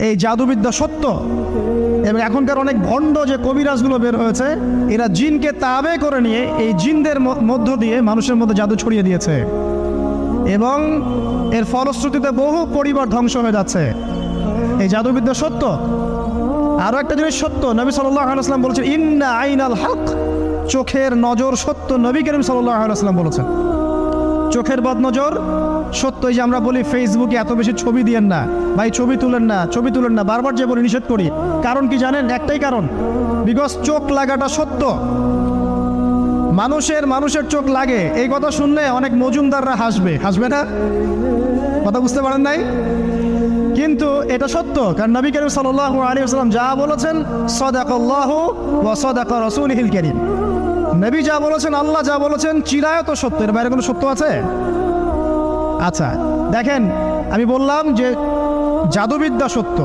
এই জাদুবিদ্যা সত্য। এবং এখনকার অনেক ভণ্ড যে কবিরাজগুলো বের হয়েছে, এরা জিনকে তাবে করে নিয়ে এই জিনদের মধ্য দিয়ে মানুষের মধ্যে জাদু ছড়িয়ে দিয়েছে, এবং এর ফলশ্রুতিতে বহু পরিবার ধ্বংস হয়ে যাচ্ছে। এই জাদুবিদ্যা সত্য। আরো একটা জিনিস সত্য, নবী সাল্লাল্লাহু আলাইহি ওয়াসাল্লাম বলেছেন, ইন্না আইনাল হক, চোখের নজর সত্য। নবী করিম সাল্লাল্লাহু আলাইহি ওয়াসাল্লাম বলেছেন চোখের বদনজর সত্য। এই যে আমরা বলি ফেসবুকে এত বেশি ছবি দিয়েন না ভাই, ছবি তুলেন না, ছবি তুলেন না, বারবার যে বলি নিষেধ করি, কারণ কি জানেন? একটাই কারণ, বিকজ চোখ লাগাটা সত্য। মানুষের চোখ লাগে, এই কথা শুনলে অনেক মজুমদাররা হাসবে না? কথা বুঝতে পারেন নাই? কিন্তু এটা সত্য, কারণ নবী করিম সাল্লাল্লাহু আলাইহি ওয়াসাল্লাম যা বলেছেন, সাদাকাল্লাহু ওয়া সাদাকা রাসূলুহুল কারীম। নবী যা বলেছেন, আল্লাহ যা বলেছেন, চিরায়ত সত্য। এর বাইরে কোনো সত্য আছে? আচ্ছা দেখেন, আমি বললাম যে জাদুবিদ্যা সত্য।